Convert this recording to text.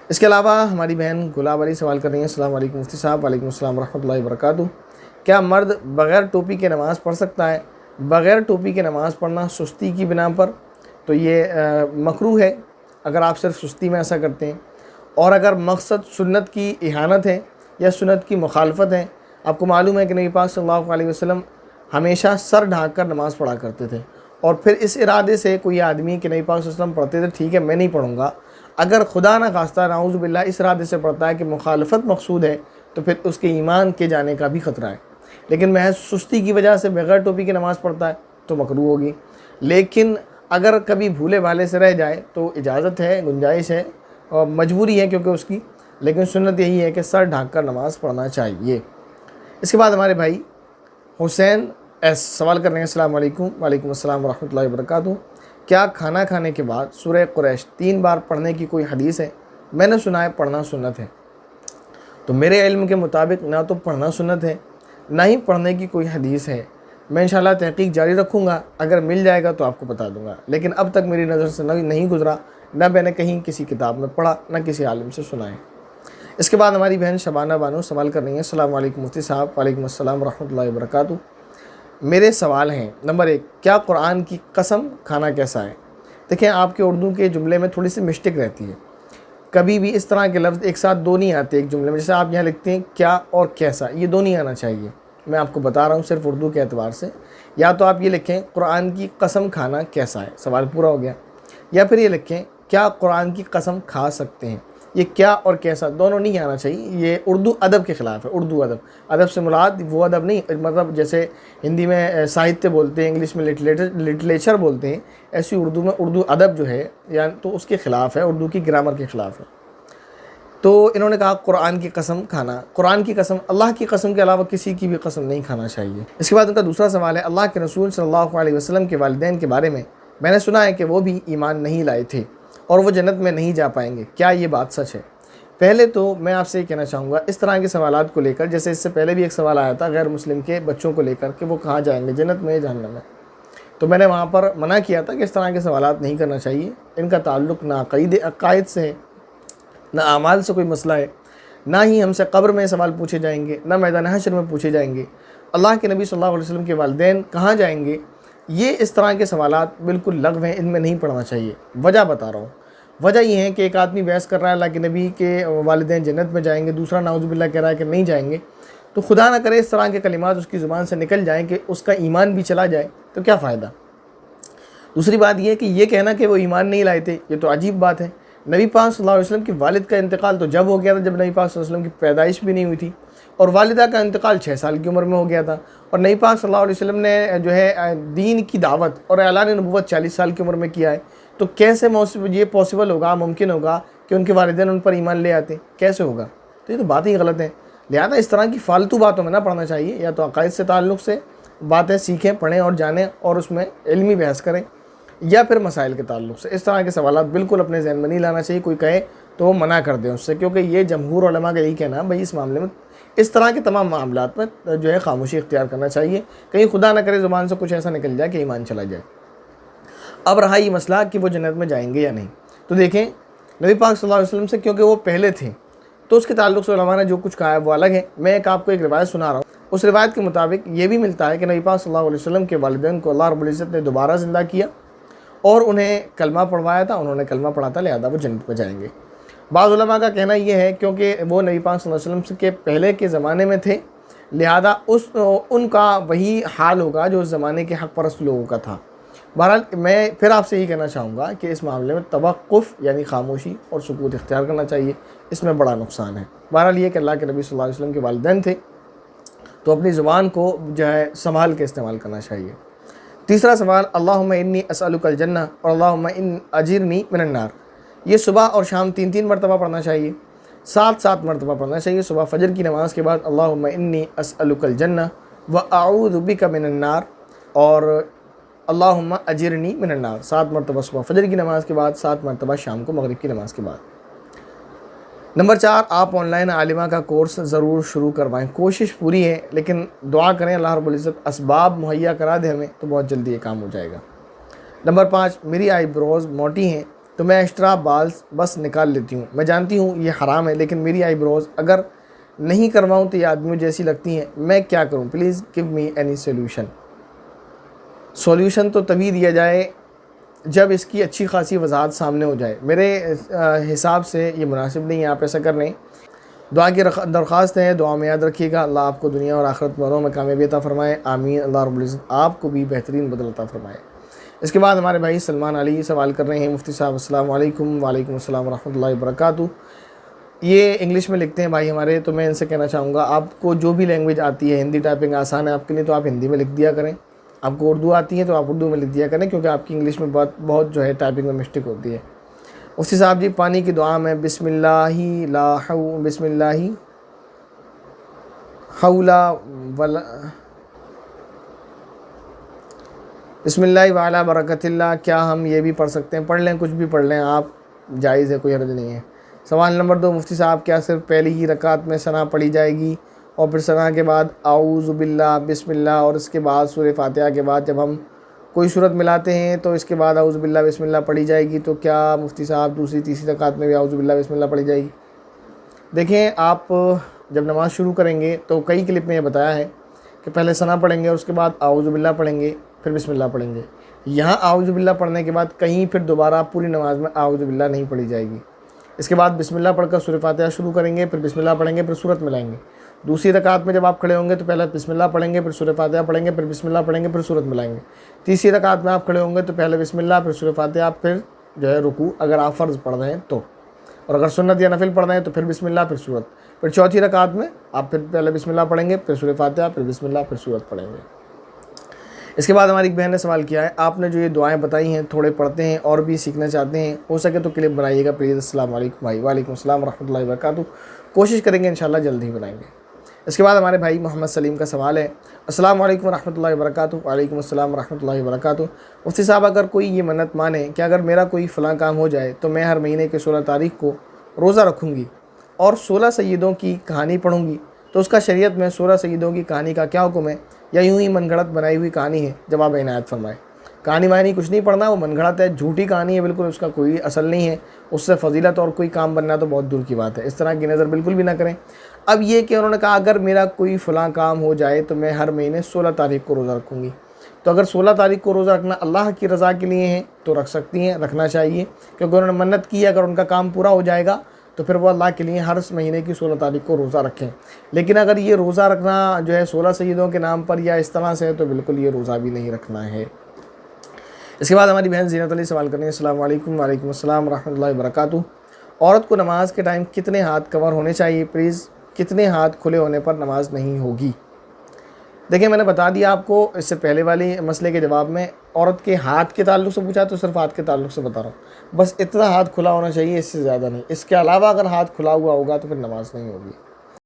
इसके अलावा हमारी बहन गुलाब अली सवाल कर रही हैं, अस्सलाम वालेकुम मुफ्ती साहब। वालेकुम अस्सलाम रहमतुल्लाहि व बरकातुहू। क्या मर्द बग़ैर टोपी के नमाज़ पढ़ सकता है? बग़ैर टोपी के नमाज़ पढ़ना सुस्ती की बिना पर तो ये मकरूह है अगर आप सिर्फ सुस्ती में ऐसा करते हैं। और अगर मकसद सुन्नत की इहानत है या सुन्नत की मुखालफत है, आपको मालूम है कि नबी पाक सल्लल्लाहु अलैहि वसल्लम हमेशा सर ढाँक कर नमाज़ पढ़ा करते थे। और फिर इस इरादे से कोई आदमी कि नबी पाक सल्लल्लाहु अलैहि वसल्लम पढ़ते थे, ठीक है मैं नहीं पढ़ूँगा, अगर खुदा न खास्ता नाऊज़ बिल्लाह इस इरादे से पढ़ता है कि मुखालफत मकसूद है, तो फिर उसके ईमान के जाने का भी ख़तरा है। लेकिन महज सुस्ती की वजह से बग़ैर टोपी की नमाज़ पढ़ता है तो मकरूह होगी। लेकिन अगर कभी भूले भाले से रह जाए तो इजाज़त है, गुंजाइश है और मजबूरी है क्योंकि उसकी, लेकिन सुन्नत यही है कि सर ढाँक कर नमाज़ पढ़ना चाहिए। इसके बाद हमारे भाई हुसैन एस सवाल कर रहे हैं, अस्सलाम वालेकुम। वालेकुम अस्सलाम रहमतुल्लाहि व बरकातुहू। क्या खाना खाने के बाद सूरह कुरैश 3 बार पढ़ने की कोई हदीस है? मैंने सुना है पढ़ना सुन्नत है। तो मेरे इल्म के मुताबिक ना तो पढ़ना सुन्नत है, ना ही पढ़ने की कोई हदीस है। मैं इंशाल्लाह तहकीक जारी रखूँगा, अगर मिल जाएगा तो आपको बता दूँगा। लेकिन अब तक मेरी नज़र से नहीं गुज़रा, ना मैंने कहीं किसी किताब में पढ़ा, ना किसी आलिम से सुना है। इसके बाद हमारी बहन शबाना बानो सवाल कर रही हैं, अस्सलाम वालेकुम मुफ्ती साहब। वालेकुम अस्सलाम रहमतुल्लाहि व बरकातुहू। मेरे सवाल हैं, नंबर 1, क्या कुरान की कसम खाना कैसा है? देखें, आपके उर्दू के जुमले में थोड़ी सी मिस्टेक रहती है, कभी भी इस तरह के लफ्ज़ एक साथ दो नहीं आते एक जुमले में। जैसे आप यहाँ लिखते हैं क्या और कैसा, ये दो नहीं आना चाहिए। मैं आपको बता रहा हूँ सिर्फ उर्दू के एतबार से। या तो आप ये लिखें कुरान की कसम खाना कैसा है, सवाल पूरा हो गया। या फिर ये लिखें क्या कुरान की कसम खा सकते हैं। ये क्या और कैसा दोनों नहीं आना चाहिए, ये उर्दू अदब के ख़िलाफ़ है। उर्दू अदब, अदब से मुराद वो अदब नहीं, मतलब जैसे हिंदी में साहित्य बोलते हैं, इंग्लिश में लिटरेचर बोलते हैं, ऐसी उर्दू में उर्दू अदब जो है या तो उसके ख़िलाफ़ है, उर्दू की ग्रामर के ख़िलाफ़ है। तो इन्होंने कहा कुरान की कसम खाना, कुरान की कसम, अल्लाह की कसम के अलावा किसी की भी कसम नहीं खाना चाहिए। इसके बाद उनका दूसरा सवाल है, अल्लाह के रसूल सल्लल्लाहु अलैहि वसल्लम के वालिदैन के बारे में मैंने सुना है कि वो भी ईमान नहीं लाए थे और वो जन्नत में नहीं जा पाएंगे, क्या ये बात सच है? पहले तो मैं आपसे ये कहना चाहूँगा, इस तरह के सवालात को लेकर, जैसे इससे पहले भी एक सवाल आया था गैर मुस्लिम के बच्चों को लेकर कि वो कहाँ जाएंगे, जन्नत में या जहन्नम में, तो मैंने वहाँ पर मना किया था कि इस तरह के सवालात नहीं करना चाहिए। इनका ताल्लुक़ ना अक़ाइद से है, ना आमाल से कोई मसला है, ना ही हमसे कब्र में सवाल पूछे जाएंगे, ना मैदान हश्र में पूछे जाएंगे। अल्लाह के नबी सल्लल्लाहु अलैहि वसल्लम के वालिदैन कहाँ जाएंगे, ये इस तरह के सवालात बिल्कुल लग़्व हैं, इनमें नहीं पढ़ना चाहिए। वजह बता रहा हूँ, वजह ये है कि एक आदमी बहस कर रहा है अल्लाह के नबी के वालिदैन जन्नत में जाएंगे, दूसरा नाउज़ुबिल्लाह कह रहा है कि नहीं जाएंगे। तो खुदा ना करे इस तरह के कलिमात उसकी ज़ुबान से निकल जाएँ कि उसका ईमान भी चला जाए, तो क्या फ़ायदा। दूसरी बात यह है कि ये कहना कि वो ईमान नहीं लाए थे, ये तो अजीब बात है। नबी पाक सल्लल्लाहु अलैहि वसल्लम के वालिद का इंतकाल तो जब हो गया था जब नबी पाक सल्लल्लाहु अलैहि वसल्लम की पैदाइश भी नहीं हुई थी, और वालिदा का इंतकाल 6 साल की उम्र में हो गया था। और नबी पाक सल्लल्लाहु अलैहि वसल्लम ने जो है दीन की दावत और ऐलान नबुव्वत 40 साल की उम्र में किया है। तो कैसे ये पॉसिबल होगा, मुमकिन होगा कि उनके वालिदैन उन पर ईमान ले आते, कैसे होगा? तो ये तो बात ही गलत है। लिहाजा इस तरह की फ़ालतू बातों में ना पढ़ना चाहिए, या तो अक़ाइद से ताल्लुक़ से बातें सीखें, पढ़ें और जानें और उसमें इल्मी बहस करें, या फिर मसाइल के ताल्लुक़ से। इस तरह के सवालात बिल्कुल अपने जहन में नहीं लाना चाहिए। कोई कहे तो वो मना कर दें उससे, क्योंकि ये जमहूर उलमा का यही कहना भाई इस मामले में, इस तरह के तमाम मामलात में जो है खामोशी इख्तियार करना चाहिए, कहीं खुदा ना करे ज़ुबान से कुछ ऐसा निकल जाए कि ईमान चला जाए। अब रहा ये मसला कि वो जन्नत में जाएंगे या नहीं, तो देखें नबी पाक सल्लल्लाहु अलैहि वसल्लम से क्योंकि वो पहले थे तो उसके ताल्लुक़ से उलमा ने जो कुछ कहा है वो अलग है। मैं आपको एक रिवायत सुना रहा हूँ, उस रिवायत के मुताबिक ये भी मिलता है कि नबी पाक सल्लल्लाहु अलैहि वसल्लम के वालिदैन को अल्लाह रब्बुल इज़्ज़त ने दोबारा ज़िंदा किया और उन्हें कलमा पढ़वाया था, उन्होंने कलमा पढ़ा था, लिहाजा वो जन्नत में जाएंगे। बाज़ उलमा का कहना यह है क्योंकि वो नबी पाक सल्लल्लाहु अलैहि वसल्लम के पहले के ज़माने में थे, लिहाजा उनका वही हाल होगा जो उस ज़माने के हक़ परस्त लोगों का था। बहरहाल मैं फिर आपसे यही कहना चाहूँगा कि इस मामले में तवक्कुफ़ यानी खामोशी और सुकूत इख्तियार करना चाहिए, इसमें बड़ा नुकसान है। बहरहाल ये कि अल्लाह के नबी सल्लल्लाहु अलैहि वसल्लम के वालिदैन थे तो अपनी ज़ुबान को जो है संभाल के इस्तेमाल करना चाहिए। तीसरा सवाल, अल्लाहुम्मा इन्नी अस्अलुकल जन्नह और अल्लाहुम्मा इन अजिरनी मिनन नार, ये सुबह और शाम 3-3 मरतबा पढ़ना चाहिए, 7-7 मरतबा पढ़ना चाहिए। सुबह फजर की नमाज़ के बाद अल्लाहुम्मा इन्नी अस्अलुकल जन्नह व अऊज़ु बिका मिनन नार और अल्लाहुम्मा अजिरनी मिनन नार, 7 मरतबा सुबह फजर की नमाज़ के बाद, 7 मरतबा शाम को मगरिब की नमाज़ के बाद। नंबर 4, आप ऑनलाइन आलिमा का कोर्स ज़रूर शुरू करवाएं, कोशिश पूरी है, लेकिन दुआ करें अल्लाह रब्बुल इज़्ज़त असबाब मुहैया करा दे हमें, तो बहुत जल्दी ये काम हो जाएगा। नंबर 5, मेरी आईब्रोज़ मोटी हैं, तो मैं एक्स्ट्रा बाल्स बस निकाल लेती हूँ। मैं जानती हूँ ये हराम है, लेकिन मेरी आईब्रोज अगर नहीं करवाऊँ तो ये आदमियों जैसी लगती हैं। मैं क्या करूँ? Please give me any solution. Solution तो तभी दिया जाए जब इसकी अच्छी खासी वजाहत सामने हो जाए। मेरे हिसाब से ये मुनासिब नहीं है आप ऐसा कर लें। दुआ की दरख्वास्त है, दुआ में याद रखिएगा। अल्लाह आपको दुनिया और आखिरत दोनों में कामयाबी अता फरमाए, आमीन। अल्लाह रब्बुल इज़्ज़त आपको भी बेहतरीन बदल अता फरमाए। इसके बाद हमारे भाई सलमान अली सवाल कर रहे हैं, मुफ्ती साहब अस्सलाम वालेकुम। वालेकुम अस्सलाम व रहमतुल्लाहि व बरकातुहू। ये इंग्लिश में लिखते हैं भाई हमारे, तो मैं इनसे कहना चाहूँगा आपको जो भी लैंग्वेज आती है, हिंदी टाइपिंग आसान है आपके लिए तो आप हिंदी में लिख दिया करें। आपको उर्दू आती है तो आप उर्दू में लिख दिया करें, क्योंकि आपकी इंग्लिश में बहुत जो है टाइपिंग में मिस्टेक होती है। मुफ्ती साहब जी, पानी की दुआ में बिस्मिल्लाहि ला हौ बिस्मिल्लाहि हौला वला बिस्मिल्लाहि वाला बरकतिल्लाह, क्या हम ये भी पढ़ सकते हैं? पढ़ लें, कुछ भी पढ़ लें आप, जायज़ है, कोई हर्ज नहीं है। सवाल नंबर 2, मुफ्ती साहब क्या सिर्फ पहली ही रकात में सना पढ़ी जाएगी और फिर सना के बाद आऊज़ु बिल्लाह बिस्मिल्लाह और इसके बाद सूरह फातिहा के बाद जब हम कोई सूरत मिलाते हैं तो इसके बाद आऊज़ु बिल्लाह बिस्मिल्लाह पढ़ी जाएगी? तो क्या मुफ्ती साहब दूसरी तीसरी रकात में भी आऊज़ु बिल्लाह बिस्मिल्लाह पढ़ी जाएगी? देखें, आप जब नमाज़ शुरू करेंगे तो कई क्लिप में ये बताया है कि पहले सना पढ़ेंगे और उसके बाद आऊज़ु बिल्लाह पढ़ेंगे, फिर बिस्मिल्लाह पढ़ेंगे। यहाँ आऊज़ु बिल्लाह पढ़ने के बाद कहीं फिर दोबारा पूरी नमाज में आऊज़ु बिल्लाह नहीं पढ़ी जाएगी। इसके बाद बिस्मिल्लाह पढ़कर सूरह फातिहा शुरू करेंगे, फिर बिस्मिल्लाह पढ़ेंगे, फिर सूरत मिलाएंगे। दूसरी रकात में जब आप खड़े होंगे तो पहले बिस्मिल्लाह पढ़ेंगे, फिर सूरह फातिहा पढ़ेंगे, फिर बिस्मिल्लाह पढ़ेंगे, फिर सूरत मिलाएंगे। तीसरी रकात में आप खड़े होंगे तो पहले बिस्मिल्लाह, फिर सूरह फातिहा, फिर जो है रुकू, अगर आप फ़र्ज़ पढ़ रहे हैं तो, और अगर सुन्नत या नफिल पढ़ रहे हैं तो फिर बिस्मिल्लाह, फिर सूरत। फिर चौथी रकात में आप फिर पहले बिस्मिल्लाह पढ़ेंगे, फिर सूरह फातिहा, फिर बिस्मिल्लाह, फिर सूरत पढ़ेंगे। इसके बाद हमारी एक बहन ने सवाल किया है, आपने जो ये दुआएं बताई हैं थोड़े पढ़ते हैं और भी सीखना चाहते हैं, हो सके तो क्लिप बनाइएगा प्लीज़। अस्सलाम वालेकुम भाई। वालेकुम अस्सलाम रहमतुल्लाहि व बरकातुहू। कोशिश करेंगे इंशाल्लाह जल्द ही बनाएंगे। इसके बाद हमारे भाई मोहम्मद सलीम का सवाल है, अस्सलाम वालेकुम रहमतुल्लाहि व बरकातुहू। वालेकुम अस्सलाम रहमतुल्लाहि व बरकातुहू। मुफ्ती साहब, अगर कोई ये मन्नत माने कि अगर मेरा कोई फ़लाँ काम हो जाए तो मैं हर महीने के 16 तारीख को रोज़ा रखूँगी और 16 सैयदों की कहानी पढ़ूँगी, तो उसका शरीयत में 16 सैयदों की कहानी का क्या हुक्म है, या यूँ ही मनगढ़ंत बनाई हुई कहानी है? जवाब इनायत फरमाए। कहानी वानी कुछ नहीं पढ़ना, वो मनगढ़ंत है, झूठी कहानी है, बिल्कुल उसका कोई असल नहीं है, उससे फजीलत और कोई काम बनना तो बहुत दूर की बात है। इस तरह की नज़र बिल्कुल भी ना करें। अब ये कि उन्होंने कहा अगर मेरा कोई फ़लाँ काम हो जाए तो मैं हर महीने 16 तारीख को रोज़ा रखूँगी, तो अगर 16 तारीख को रोज़ा रखना अल्लाह की रज़ा के लिए है तो रख सकती हैं, रखना चाहिए, क्योंकि उन्होंने मन्नत की है, अगर उनका काम पूरा हो जाएगा तो फिर वो अल्लाह के लिए हर महीने की 16 तारीख को रोज़ा रखें। लेकिन अगर ये रोज़ा रखना जो है 16 सैयदों के नाम पर या इस तरह से है तो बिल्कुल ये रोज़ा भी नहीं रखना है। इसके बाद हमारी बहन ज़ीनत अली सवाल करनी है, अस्सलाम वालेकुम। वालेकुम अस्सलाम रहमतुल्लाहि व बरकातुहू। औरत को नमाज के टाइम कितने हाथ कवर होने चाहिए प्लीज़? कितने हाथ खुले होने पर नमाज नहीं होगी? देखिए, मैंने बता दिया आपको इससे पहले वाले मसले के जवाब में। औरत के हाथ के ताल्लुक़ से पूछा तो सिर्फ हाथ के ताल्लुक़ से बता रहा हूँ, बस इतना हाथ खुला होना चाहिए, इससे ज़्यादा नहीं। इसके अलावा अगर हाथ खुला हुआ होगा तो फिर नमाज नहीं होगी।